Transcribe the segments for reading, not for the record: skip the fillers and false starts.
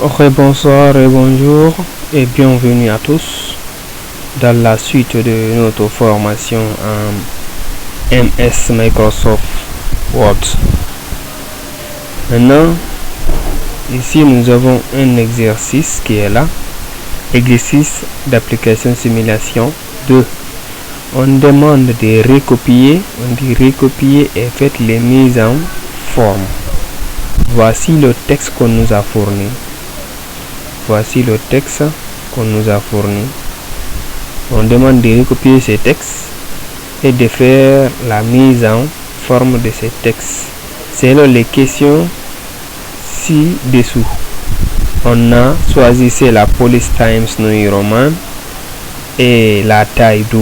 Bonsoir et bonjour et bienvenue à tous dans la suite de notre formation en MS Microsoft Word. Maintenant, ici nous avons un exercice qui est là, exercice d'application simulation 2. On demande de recopier, on dit recopier et faites les mises en forme. Voici le texte qu'on nous a fourni. Voici le texte qu'on nous a fourni. On demande de recopier ces textes et de faire la mise en forme de ces textes. Selon les questions ci-dessous. On a choisi la Police Times New Roman et la taille 12.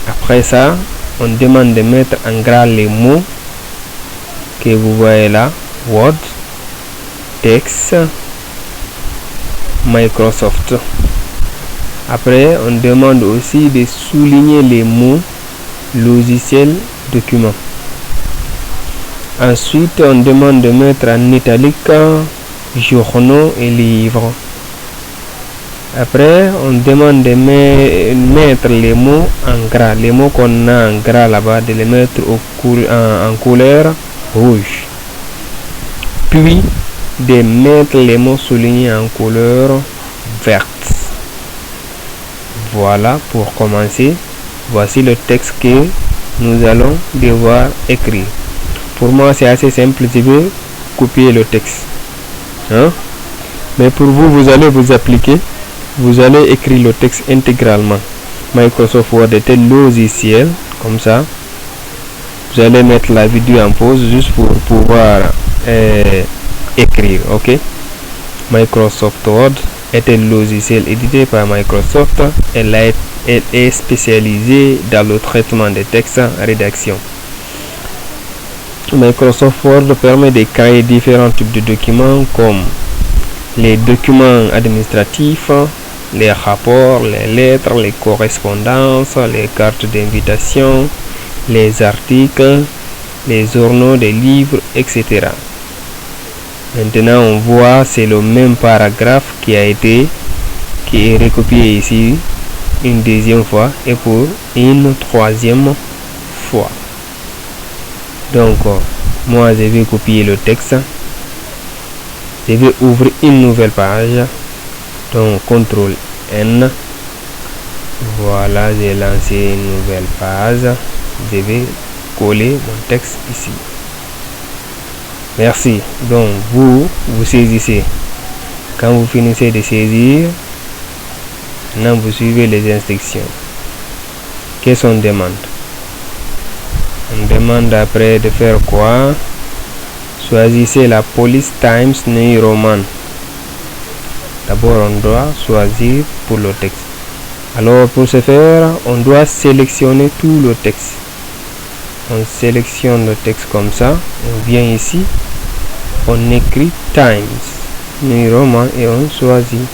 Après ça, on demande de mettre en gras les mots que vous voyez là, Word, texte, Microsoft. Après, on demande aussi de souligner les mots logiciel, document. Ensuite, on demande de mettre en italique journaux et livres. Après, on demande de mettre les mots en gras, les mots qu'on a en gras là-bas, de les mettre en couleur rouge. Puis, de mettre les mots soulignés en couleur verte. Voilà, pour commencer, voici le texte que nous allons devoir écrire. Pour moi, c'est assez simple, je vais copier le texte. Mais pour vous, vous allez vous appliquer, vous allez écrire le texte intégralement. Microsoft Word est un logiciel, comme ça. Vous allez mettre la vidéo en pause juste pour pouvoir écrire, ok? Microsoft Word est un logiciel édité par Microsoft. Elle est spécialisée dans le traitement des textes en rédaction. Microsoft Word permet de créer différents types de documents comme les documents administratifs, les rapports, les lettres, les correspondances, les cartes d'invitation, les articles, les journaux, des livres, etc. Maintenant, on voit c'est le même paragraphe qui est recopié ici une deuxième fois et pour une troisième fois. Donc, moi, je vais copier le texte. Je vais ouvrir une nouvelle page. Donc, CTRL N. Voilà, j'ai lancé une nouvelle page. Je vais coller mon texte ici. Merci. Donc, vous saisissez. Quand vous finissez de saisir, maintenant vous suivez les instructions. Qu'est-ce qu'on demande? On demande après de faire quoi? Choisissez la Police Times New Roman. D'abord, on doit choisir pour le texte. Alors, pour ce faire, on doit sélectionner tout le texte. On sélectionne le texte comme ça. On vient ici. On écrit Times New Roman et on choisit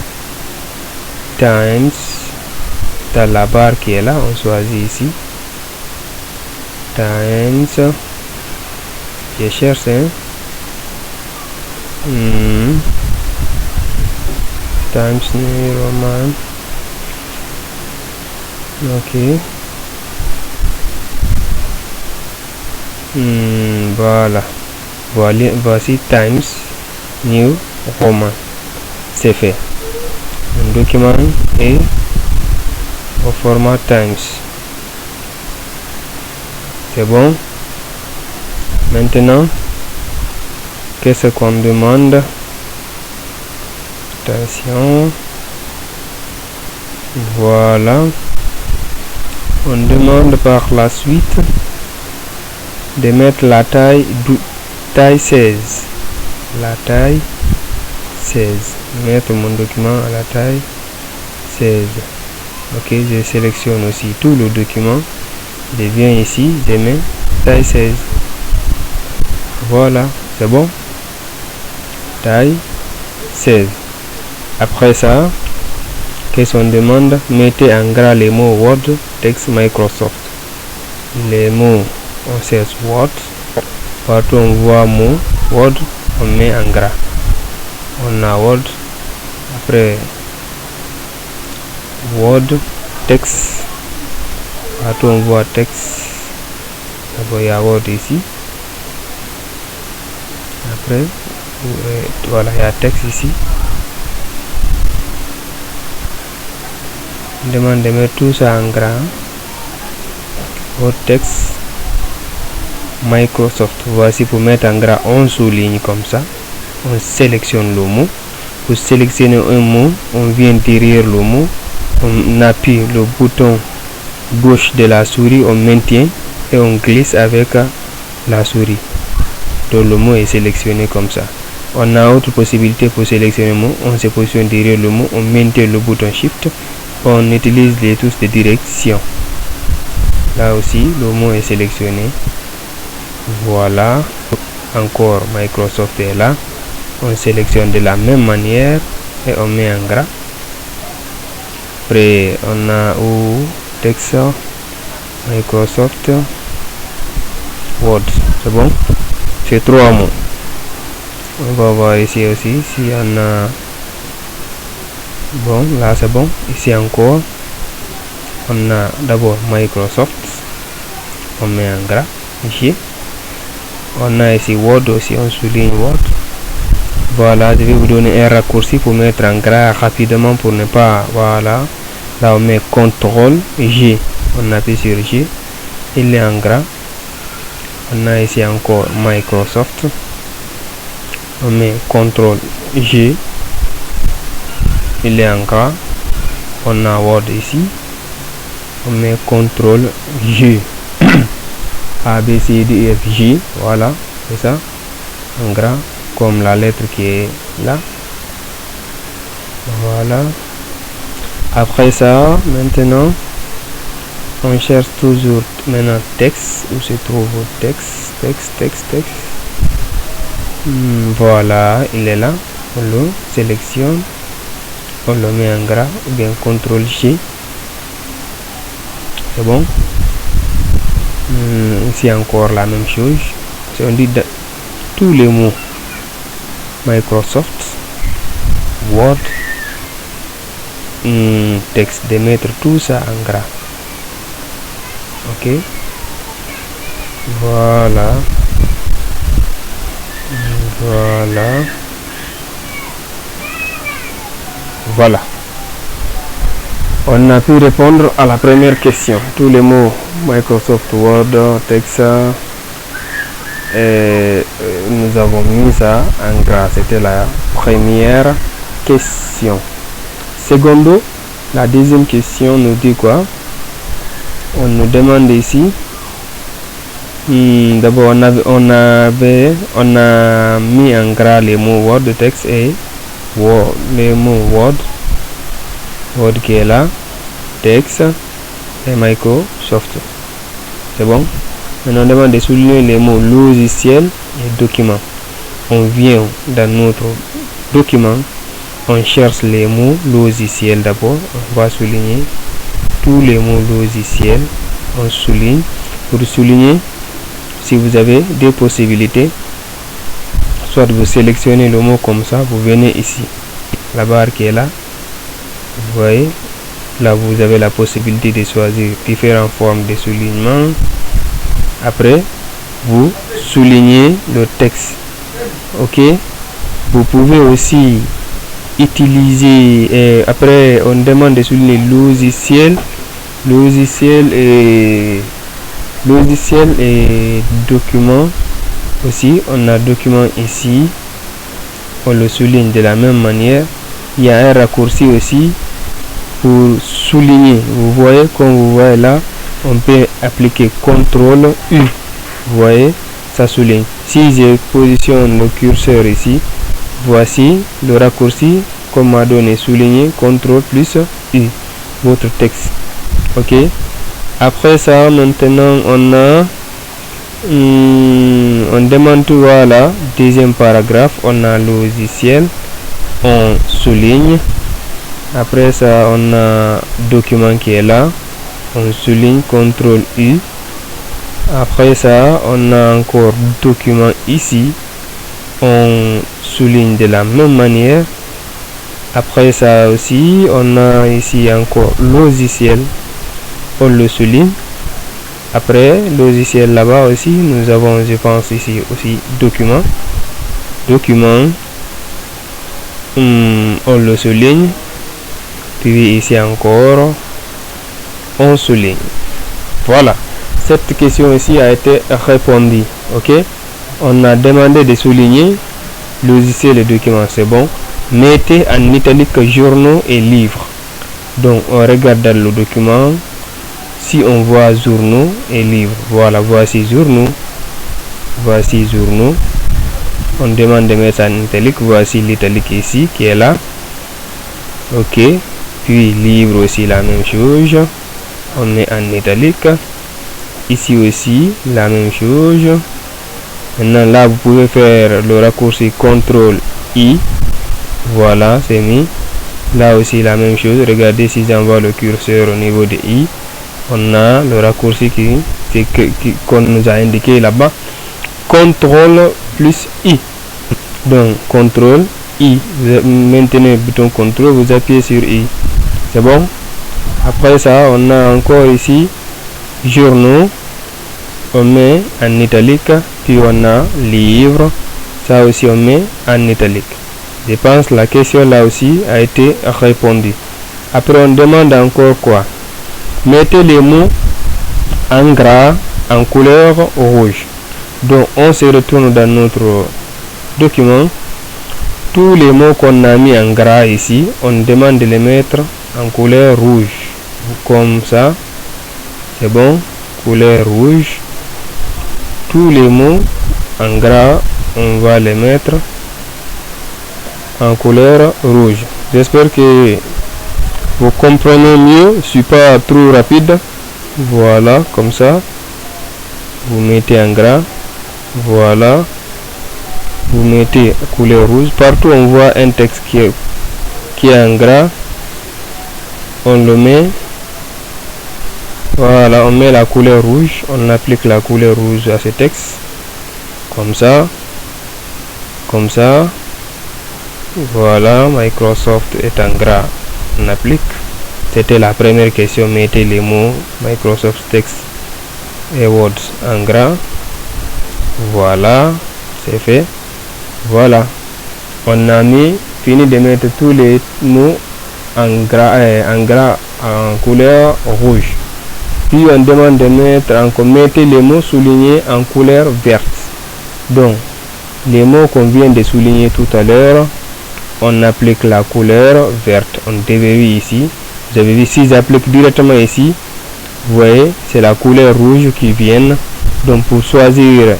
Times. Dans la barre qui est là, on choisit ici. Times. Je cherche. Times New Roman. Ok. Voilà. Voici Times New Roman. C'est fait. Un document est au format Times. C'est bon. Maintenant, qu'est-ce qu'on demande? Attention. Voilà. On demande par la suite de mettre la taille 16. La taille 16. Mettre mon document à la taille 16. Ok, je sélectionne aussi tout le document. Je viens ici, je mets taille 16. Voilà, c'est bon. Taille 16. Après ça, qu'est-ce qu'on demande? Mettez en gras les mots Word, texte Microsoft. Les mots, on cherche Word. Partout on voit mot Word, on met en gras. on a Word. Après Word, texte. Partout on voit texte. D'abord il y a Word ici. Après voilà, il y a texte ici. On demande de mettre tout ça en grand. Word, texte, Microsoft. Voici pour mettre en gras, on souligne comme ça. On sélectionne le mot. Pour sélectionner un mot, on vient derrière le mot. On appuie le bouton gauche de la souris, on maintient et on glisse avec la souris. Donc le mot est sélectionné comme ça. On a autre possibilité pour sélectionner le mot. On se positionne derrière le mot, on maintient le bouton Shift, on utilise les touches de direction. Là aussi, le mot est sélectionné. Voilà. Encore Microsoft est là. On sélectionne de la même manière et on met en gras. Après, on a où texte, Microsoft, Word. C'est bon? C'est 3 mots. On va voir ici aussi si on a. Bon, là c'est bon. Ici encore, on a d'abord Microsoft. On met en gras ici. On a ici Word aussi, on souligne Word. Voilà, je vais vous donner un raccourci pour mettre en gras rapidement pour ne pas. Voilà. Là on met CTRL G. On appuie sur G. Il est en gras. On a ici encore Microsoft. On met CTRL G. Il est en gras. On a Word ici. On met CTRL G. A, B, C, D, E, F, G. Voilà, c'est ça. En gras, comme la lettre qui est là. Voilà. Après ça, maintenant, on cherche toujours maintenant texte. Où se trouve texte, texte. Voilà, il est là. On le sélectionne. On le met en gras ou bien CTRL G. C'est bon. Ici encore la même chose. Si on dit tous les mots Microsoft, Word, texte, de mettre tout ça en gras. Ok. Voilà. Voilà. On a pu répondre à la première question. Tous les mots Microsoft Word, texte, nous avons mis ça en gras. C'était la première question. Secondo, la deuxième question nous dit quoi? On nous demande ici. D'abord, on a mis en gras les mots Word, texte et Word, les mots Word qui est là, texte et Microsoft. C'est bon? Maintenant, on demande de souligner les mots logiciel et document. On vient dans notre document, on cherche les mots logiciels d'abord. On va souligner tous les mots logiciels. On souligne. Pour souligner, si vous avez deux possibilités, soit vous sélectionnez le mot comme ça, vous venez ici, la barre qui est là. Vous voyez, là vous avez la possibilité de choisir différentes formes de soulignement. Après, vous soulignez le texte. Ok. Vous pouvez aussi utiliser. Après, on demande de souligner logiciel et document. Aussi, on a document ici. On le souligne de la même manière. Il y a un raccourci aussi pour souligner. Vous voyez, comme vous voyez là, on peut appliquer CTRL U. Vous voyez, ça souligne. Si je positionne le curseur ici, voici le raccourci qu'on m'a donné, souligner CTRL plus U, votre texte. Ok. Après ça, maintenant on demande tout. Voilà, deuxième paragraphe, on a logiciel, on souligne. Après ça, on a document qui est là, on souligne CTRL U. Après ça, on a encore document ici, on souligne de la même manière. Après ça aussi, on a ici encore logiciel, on le souligne. Après logiciel là-bas aussi, nous avons, je pense ici aussi document, on le souligne. Puis ici encore, on souligne. Voilà, cette question ici a été répondue. Ok, on a demandé de souligner logiciel et document, c'est bon. Mettez en italique journaux et livres. Donc on regarde dans le document, si on voit journaux et livres, voilà, voici journaux, on demande de mettre en italique, voici l'italique ici qui est là. Ok, puis livre aussi la même chose, on met en italique. Ici aussi la même chose. Maintenant là vous pouvez faire le raccourci CTRL I, voilà, c'est mis. Là aussi la même chose, regardez si j'envoie le curseur au niveau de I, on a le raccourci qu'on nous a indiqué là-bas, CTRL plus I. Donc CTRL I, vous maintenez le bouton CTRL, vous appuyez sur I, c'est bon. Après ça on a encore ici journaux, on met en italique. Puis on a livre, ça aussi on met en italique. Je pense la question là aussi a été répondue. Après on demande encore quoi? Mettez les mots en gras en couleur rouge. Donc on se retourne dans notre document. Tous les mots qu'on a mis en gras ici, on demande de les mettre en couleur rouge, comme ça. C'est bon, couleur rouge. Tous les mots en gras, on va les mettre en couleur rouge. J'espère que vous comprenez mieux, je suis pas trop rapide. Voilà, comme ça. Vous mettez en gras. Voilà. Vous mettez couleur rouge. Partout on voit un texte qui est en gras. On le met. Voilà, on met la couleur rouge, on applique la couleur rouge à ce texte, comme ça, voilà, Microsoft est en gras, on applique. C'était la première question, mettez les mots Microsoft Text et Word en gras, voilà, c'est fait, voilà, on a fini de mettre tous les mots en gras, en couleur rouge. Puis on demande de mettre encore, mettez les mots soulignés en couleur verte. Donc les mots qu'on vient de souligner tout à l'heure, on applique la couleur verte. On devait vu ici, vous avez vu, si j'applique directement ici, vous voyez, c'est la couleur rouge qui vient. Donc pour choisir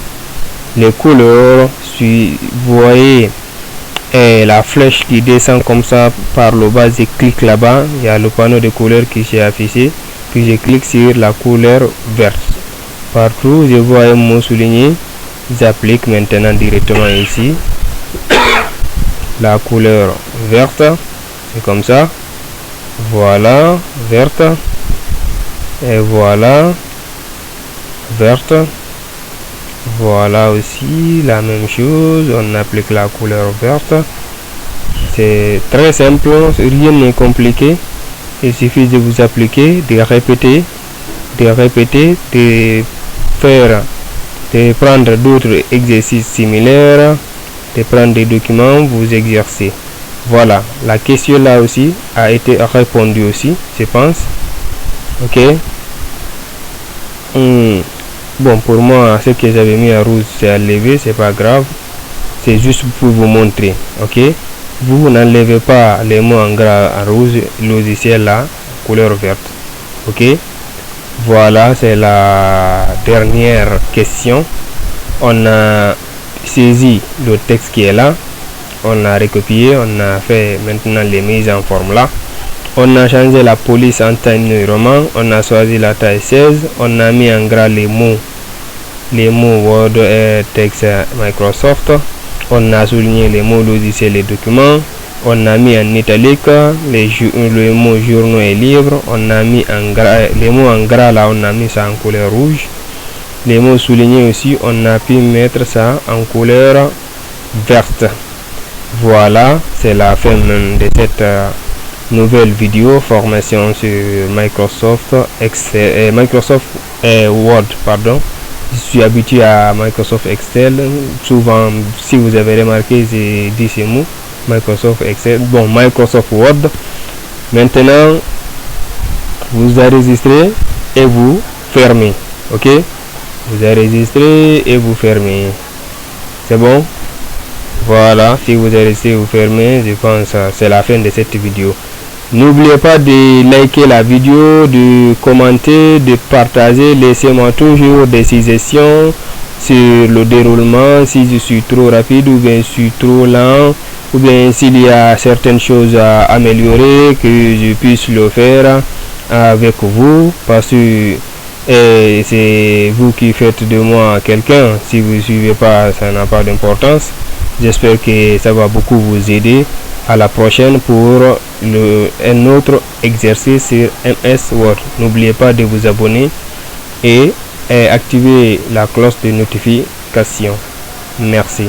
les couleurs, vous voyez la flèche qui descend comme ça par le bas, je clique là-bas, il y a le panneau de couleurs qui s'est affiché. Puis je clique sur la couleur verte. Partout je vois un mot souligné, j'applique maintenant directement ici la couleur verte. C'est comme ça. Voilà, verte. Et voilà, verte. Voilà aussi la même chose, on applique la couleur verte. C'est très simple, rien n'est compliqué. Il suffit de vous appliquer, de répéter, de faire, de prendre d'autres exercices similaires, de prendre des documents, vous exercer. Voilà, la question là aussi a été répondue aussi, je pense. Ok. Bon, pour moi, ce que j'avais mis en rouge, c'est enlevé, c'est pas grave. C'est juste pour vous montrer. Ok. Vous n'enlevez pas les mots en gras en rouge, logiciel là, couleur verte. Ok. Voilà, c'est la dernière question. On a saisi le texte qui est là. On a recopié, on a fait maintenant les mises en forme là. On a changé la police en taille roman. On a choisi la taille 16. On a mis en gras les mots Word et texte Microsoft. On a souligné les mots logiciels et documents. On a mis en italique les mots journaux et livres. On a mis en gras, les mots en gras là, on a mis ça en couleur rouge. Les mots soulignés aussi, on a pu mettre ça en couleur verte. Voilà, c'est la fin de cette nouvelle vidéo formation sur Microsoft Excel, Microsoft Word, pardon. Je suis habitué à Microsoft Excel. Souvent, si vous avez remarqué, j'ai dit ces mots. Microsoft Excel. Bon, Microsoft Word. Maintenant, vous enregistrez et vous fermez. Ok? Vous enregistrez et vous fermez. C'est bon? Voilà, si vous enregistrez, vous fermez. Je pense que c'est la fin de cette vidéo. N'oubliez pas de liker la vidéo, de commenter, de partager. Laissez-moi toujours des suggestions sur le déroulement, si je suis trop rapide ou bien je suis trop lent, ou bien s'il y a certaines choses à améliorer, que je puisse le faire avec vous, parce que c'est vous qui faites de moi quelqu'un. Si vous ne suivez pas, ça n'a pas d'importance. J'espère que ça va beaucoup vous aider. À la prochaine pour un autre exercice sur MS Word. N'oubliez pas de vous abonner et activer la cloche de notification. Merci.